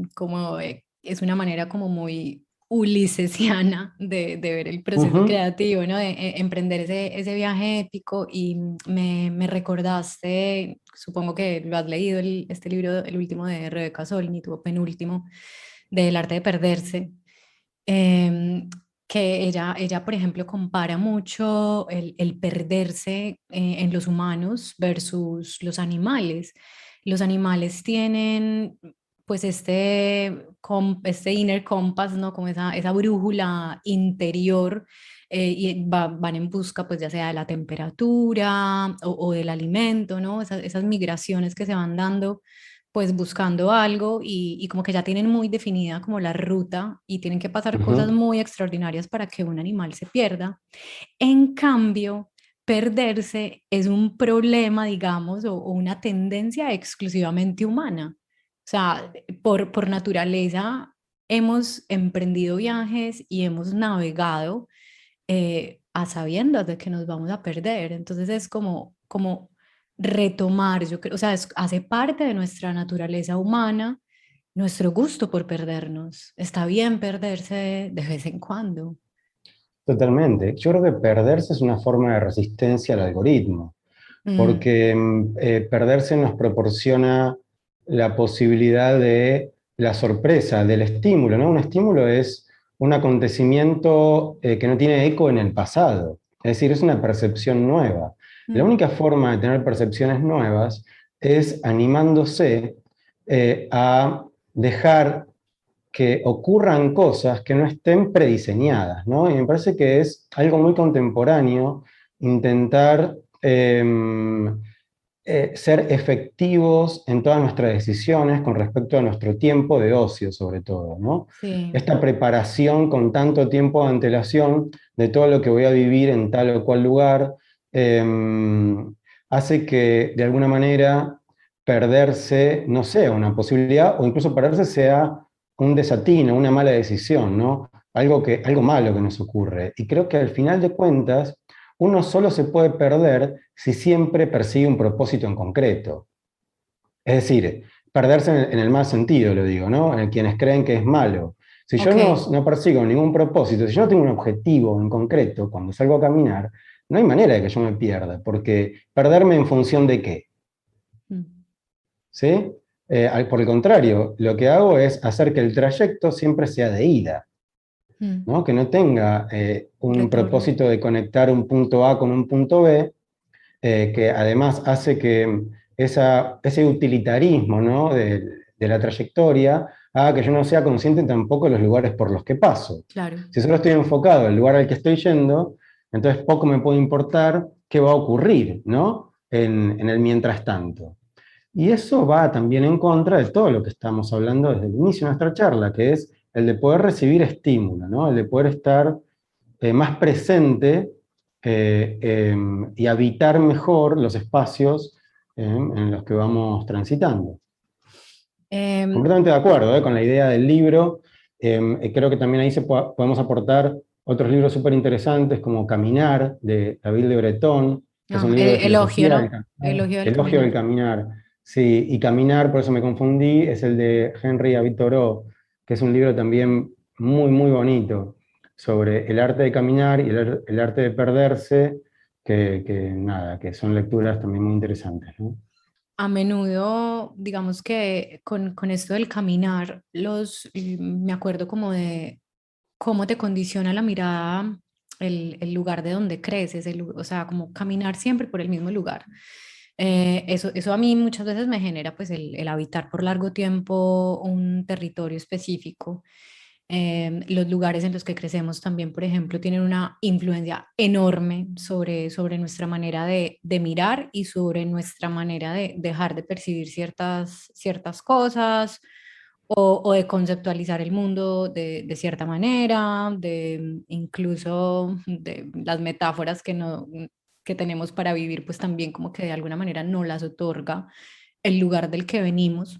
es una manera como muy ulisesiana de ver el proceso Ujú, creativo, ¿no? De emprender ese viaje épico y me recordaste, supongo que lo has leído, este libro, el último de Rebecca Solnit, o penúltimo, del arte de perderse, em, que ella, por ejemplo, compara mucho el perderse en los humanos versus los animales. Los animales tienen pues este inner compass, ¿no? Como esa brújula interior y van en busca pues ya sea de la temperatura o del alimento, ¿no? Esas migraciones que se van dando pues buscando algo y como que ya tienen muy definida como la ruta y tienen que pasar cosas ujú. muy extraordinarias para que un animal se pierda. En cambio, perderse es un problema, digamos, o una tendencia exclusivamente humana. O sea, por naturaleza hemos emprendido viajes y hemos navegado a sabiendas de que nos vamos a perder. Entonces es como retomar, yo creo, o sea, hace parte de nuestra naturaleza humana, nuestro gusto por perdernos. Está bien perderse de vez en cuando. Totalmente. Yo creo que perderse es una forma de resistencia al algoritmo, Mm, porque perderse nos proporciona la posibilidad de la sorpresa, del estímulo, ¿no? Un estímulo es un acontecimiento que no tiene eco en el pasado, es decir, es una percepción nueva. La mm, única forma de tener percepciones nuevas es animándose a dejar que ocurran cosas que no estén prediseñadas, ¿no? Y me parece que es algo muy contemporáneo intentar ser efectivos en todas nuestras decisiones con respecto a nuestro tiempo de ocio, sobre todo, ¿no? sí. Esta preparación con tanto tiempo de antelación de todo lo que voy a vivir en tal o cual lugar, eh, hace que de alguna manera perderse no sea una posibilidad o incluso perderse sea un desatino, una mala decisión, ¿no? Algo malo que nos ocurre. Y creo que al final de cuentas, uno solo se puede perder si siempre persigue un propósito en concreto. Es decir, perderse en el mal sentido, lo digo, ¿no? En quienes creen que es malo. Si yo Ok. no persigo ningún propósito, si yo no tengo un objetivo en concreto cuando salgo a caminar, no hay manera de que yo me pierda, porque perderme en función de qué, Mm, ¿sí? Por el contrario, lo que hago es hacer que el trayecto siempre sea de ida, mm, ¿no? Que no tenga un retorno. propósito de conectar un punto A con un punto B, que además hace que ese utilitarismo, ¿no? de la trayectoria haga que yo no sea consciente tampoco de los lugares por los que paso. Claro. Si solo estoy enfocado en el lugar al que estoy yendo, entonces poco me puede importar qué va a ocurrir, ¿no? En el mientras tanto. Y eso va también en contra de todo lo que estamos hablando desde el inicio de nuestra charla, que es el de poder recibir estímulo, ¿no? El de poder estar más presente y habitar mejor los espacios en los que vamos transitando. Em, Completamente de acuerdo con la idea del libro. Creo que también ahí podemos aportar otros libros súper interesantes como Caminar, de David Le Breton, que es un libro de elogio, filosofía del ¿no? caminar, Elogio del Elogio del caminar. Caminar. Sí, y Caminar, por eso me confundí, es el de Henry David Thoreau, que es un libro también muy, muy bonito sobre el arte de caminar y el arte de perderse, nada, que son lecturas también muy interesantes, ¿no? A menudo, digamos que con esto del caminar, me acuerdo como de cómo te condiciona la mirada el lugar de donde creces, o sea, como caminar siempre por el mismo lugar. Eso a mí muchas veces me genera pues el habitar por largo tiempo un territorio específico. Los lugares en los que crecemos también, por ejemplo, tienen una influencia enorme sobre nuestra manera de mirar y sobre nuestra manera de dejar de percibir ciertas cosas o de conceptualizar el mundo de cierta manera, incluso de las metáforas que tenemos para vivir, pues también como que de alguna manera no las otorga el lugar del que venimos.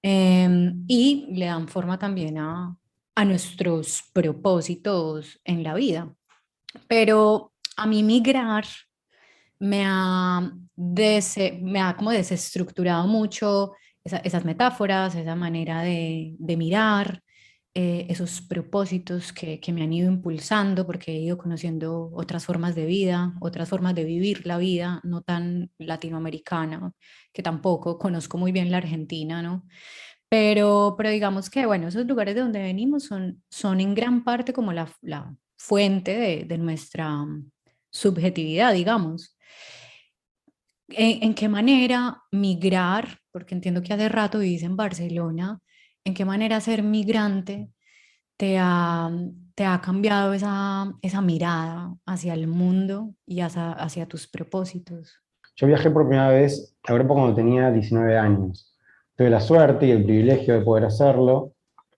Y le dan forma también a nuestros propósitos en la vida. Pero a mí migrar me ha como desestructurado mucho esas metáforas, esa manera de mirar, esos propósitos que me han ido impulsando porque he ido conociendo otras formas de vida, otras formas de vivir la vida, no tan latinoamericana, que tampoco conozco muy bien la Argentina, ¿no? Pero digamos que, bueno, esos lugares de donde venimos son en gran parte como la fuente de nuestra subjetividad, digamos. En qué manera migrar, porque entiendo que hace rato vivís en Barcelona, en qué manera ser migrante te ha, te ha cambiado esa mirada hacia el mundo y hacia tus propósitos? Yo viajé por primera vez a Europa cuando tenía 19 años. Tuve la suerte y el privilegio de poder hacerlo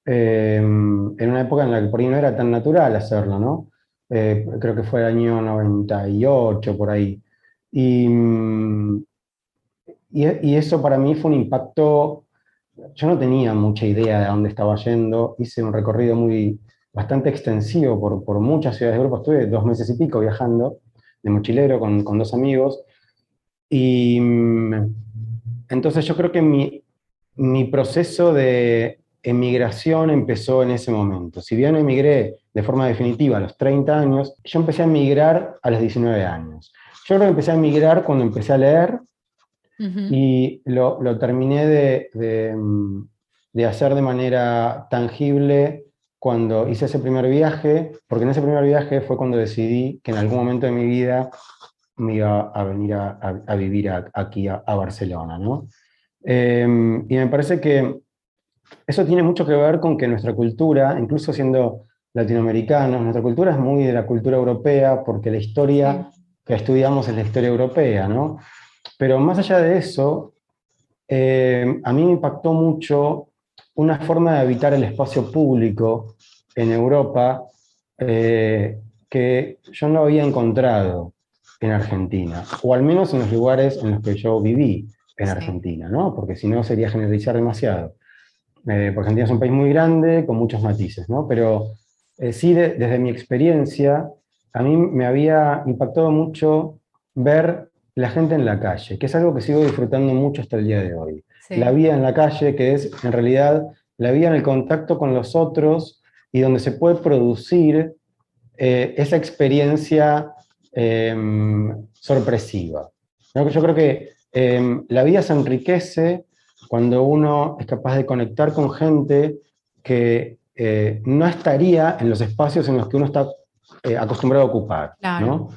en una época en la que por ahí no era tan natural hacerlo, ¿no? Creo que fue el año 98, por ahí. Y, y eso para mí fue un impacto. Yo no tenía mucha idea de a dónde estaba yendo. Hice un recorrido bastante extensivo por muchas ciudades de Europa. Estuve 2 meses y pico viajando de mochilero con dos amigos. Y entonces yo creo que mi proceso de emigración empezó en ese momento. Si bien emigré de forma definitiva a los 30 años, yo empecé a emigrar a los 19 años. Yo creo que empecé a emigrar cuando empecé a leer Ujú. y lo terminé de hacer de manera tangible cuando hice ese primer viaje, porque en ese primer viaje fue cuando decidí que en algún momento de mi vida me iba a venir a vivir aquí a Barcelona, ¿no? Y me parece que eso tiene mucho que ver con que nuestra cultura, incluso siendo latinoamericanos, nuestra cultura es muy de la cultura europea porque la historia Sí, que estudiamos es la historia europea, ¿no? Pero más allá de eso, a mí me impactó mucho una forma de habitar el espacio público en Europa que yo no había encontrado en Argentina, o al menos en los lugares en los que yo viví en sí. Argentina, ¿no? Porque si no sería generalizar demasiado. Porque Argentina es un país muy grande, con muchos matices, ¿no? Pero sí, desde mi experiencia, a mí me había impactado mucho ver la gente en la calle, que es algo que sigo disfrutando mucho hasta el día de hoy. La Sí, vida en la calle, que es en realidad la vida en el contacto con los otros y donde se puede producir esa experiencia eh, sorpresiva. ¿No? Yo creo que la vida se enriquece cuando uno es capaz de conectar con gente que no estaría en los espacios en los que uno está acostumbrado a ocupar, claro. ¿no?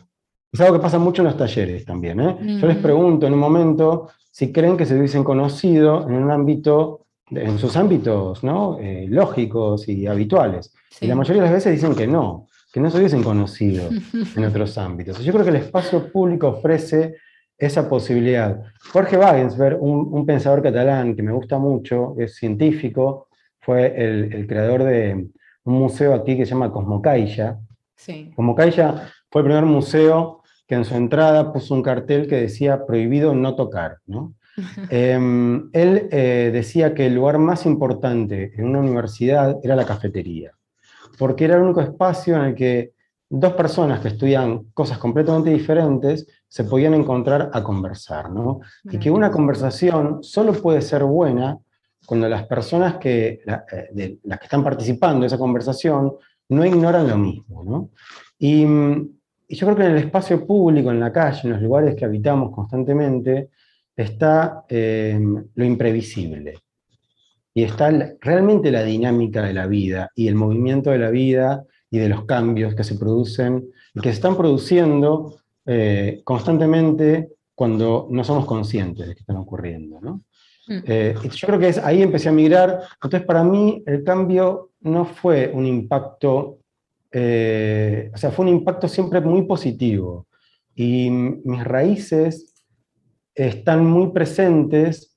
Es algo que pasa mucho en los talleres también, ¿eh? Yo les Ujú. pregunto en un momento si creen que se hubiesen conocido en un ámbito, en sus ámbitos, ¿no? Lógicos y habituales. Y la Sí. mayoría de las veces dicen que no se hubiesen conocido en otros ámbitos. Yo creo que el espacio público ofrece esa posibilidad. Jorge Wagensberg, un pensador catalán que me gusta mucho, es científico, fue el creador de un museo aquí que se llama Cosmocaixa. Sí. Cosmocaixa fue el primer museo que en su entrada puso un cartel que decía prohibido no tocar, ¿no? Él decía que el lugar más importante en una universidad era la cafetería, porque era el único espacio en el que dos personas que estudian cosas completamente diferentes se podían encontrar a conversar, ¿no? Y que una Maravilloso. conversación solo puede ser buena cuando las personas las que están participando de esa conversación no ignoran lo mismo, ¿no? Y, y yo creo que en el espacio público, en la calle, en los lugares que habitamos constantemente, está lo imprevisible y está realmente la dinámica de la vida y el movimiento de la vida y de los cambios que se producen y que se están produciendo constantemente cuando no somos conscientes de que están ocurriendo, ¿no? Mm. Y yo creo que ahí empecé a migrar. Entonces, para mí, el cambio no fue un impacto, o sea, fue un impacto siempre muy positivo. Y mis raíces están muy presentes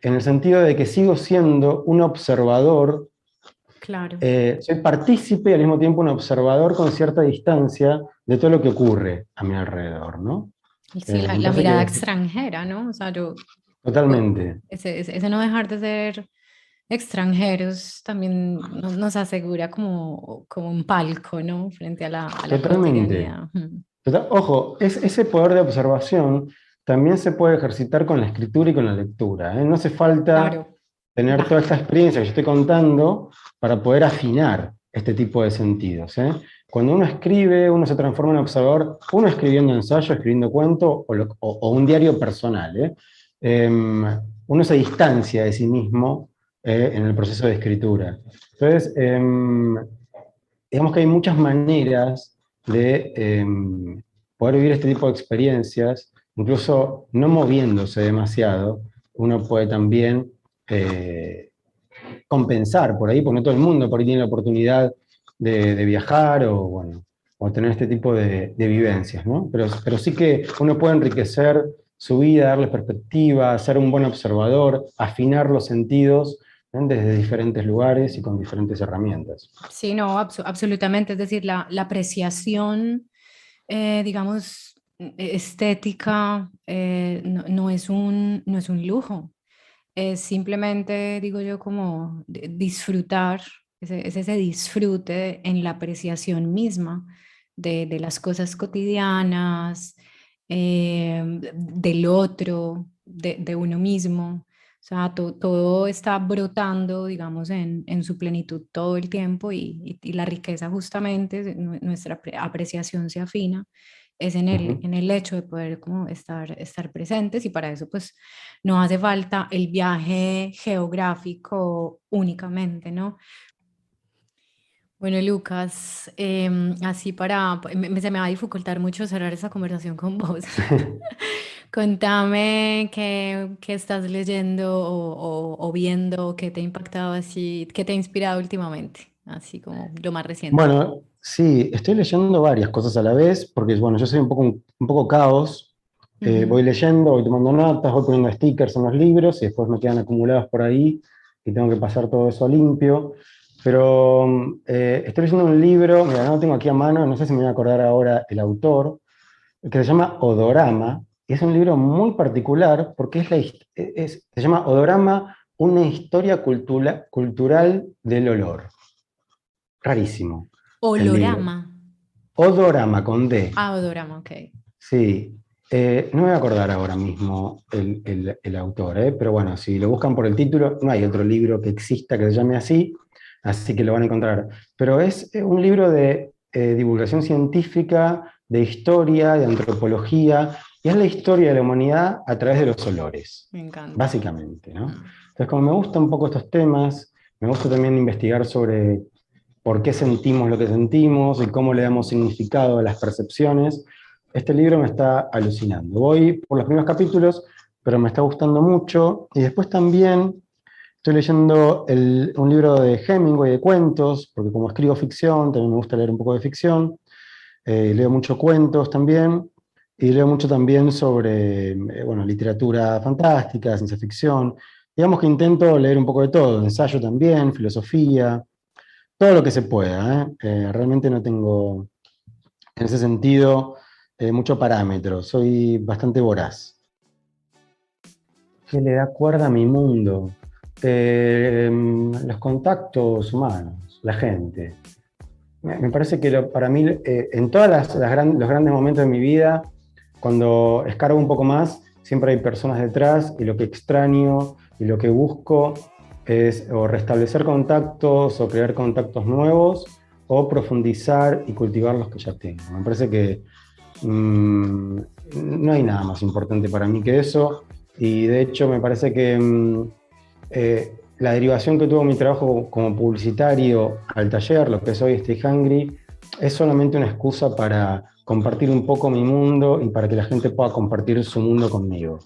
en el sentido de que sigo siendo un observador, Claro. soy partícipe y al mismo tiempo un observador con cierta distancia de todo lo que ocurre a mi alrededor, ¿no? Y sí, Me la parece mirada que extranjera, ¿no? O sea, totalmente, ese no dejar de ser extranjeros también nos asegura como un palco, ¿no? Frente a la totalmente. cotidianidad. Ujú. Ojo, ese poder de observación también se puede ejercitar con la escritura y con la lectura, ¿eh? No hace falta Claro. tener Ya. toda esta experiencia que yo estoy contando para poder afinar este tipo de sentidos, ¿eh? Cuando uno escribe, uno se transforma en observador, uno escribiendo ensayo, escribiendo cuento o un diario personal, ¿eh? Uno se distancia de sí mismo en el proceso de escritura. Entonces, digamos que hay muchas maneras de poder vivir este tipo de experiencias, incluso no moviéndose demasiado, uno puede también compensar por ahí, porque no todo el mundo por ahí tiene la oportunidad de viajar o, bueno, o tener este tipo de vivencias, ¿no? Pero sí que uno puede enriquecer su vida, darle perspectiva, ser un buen observador, afinar los sentidos, ¿no? Desde diferentes lugares y con diferentes herramientas. Sí, no, absolutamente. Es decir, la apreciación, digamos, estética, no es un lujo. Es simplemente, digo yo, como disfrutar, es ese disfrute en la apreciación misma de las cosas cotidianas, del otro, de uno mismo. O sea, todo está brotando, digamos, en su plenitud todo el tiempo y la riqueza justamente, nuestra apreciación se afina, es Ujú. en el hecho de poder como estar presentes y para eso pues no hace falta el viaje geográfico únicamente, ¿no? Bueno, Lucas, así se me va a dificultar mucho cerrar esa conversación con vos. Contame qué estás leyendo o viendo, qué te ha impactado así, qué te ha inspirado últimamente, así como lo más reciente. Bueno, sí, estoy leyendo varias cosas a la vez, porque bueno, yo soy un poco caos. Ujú. Voy leyendo, voy tomando notas, voy poniendo stickers en los libros y después me quedan acumulados por ahí y tengo que pasar todo eso a limpio. Pero estoy leyendo un libro, mira, no lo tengo aquí a mano, no sé si me voy a acordar ahora el autor, que se llama Odorama, y es un libro muy particular porque se llama Odorama, una historia cultural del olor. Rarísimo el libro. Olorama. Odorama con D. Ah, odorama, ok. Sí. No me voy a acordar ahora mismo el autor, pero bueno, si lo buscan por el título, no hay otro libro que exista que se llame así, así que lo van a encontrar. Pero es un libro de divulgación científica, de historia, de antropología, y es la historia de la humanidad a través de los olores, Me encanta. básicamente, ¿no? Mm. Entonces, como me gustan un poco estos temas, me gusta también investigar sobre por qué sentimos lo que sentimos y cómo le damos significado a las percepciones. Este libro me está alucinando. Voy por los primeros capítulos, pero me está gustando mucho. Y después también estoy leyendo un libro de Hemingway de cuentos, porque como escribo ficción, también me gusta leer un poco de ficción. Leo mucho cuentos también. Y leo mucho también sobre bueno, literatura fantástica, ciencia ficción. Digamos que intento leer un poco de todo, ensayo también, filosofía, todo lo que se pueda, ¿eh? Realmente no tengo, en ese sentido, mucho parámetro. Soy bastante voraz. ¿Qué le da cuerda a mi mundo? Los contactos humanos, la gente. Me parece que para mí, en todos los grandes momentos de mi vida, cuando escargo un poco más, siempre hay personas detrás y lo que extraño y lo que busco es o restablecer contactos o crear contactos nuevos o profundizar y cultivar los que ya tengo. Me parece que no hay nada más importante para mí que eso y de hecho me parece que la derivación que tuvo mi trabajo como publicitario al taller, lo que soy Stay Hungry, es solamente una excusa para compartir un poco mi mundo y para que la gente pueda compartir su mundo conmigo.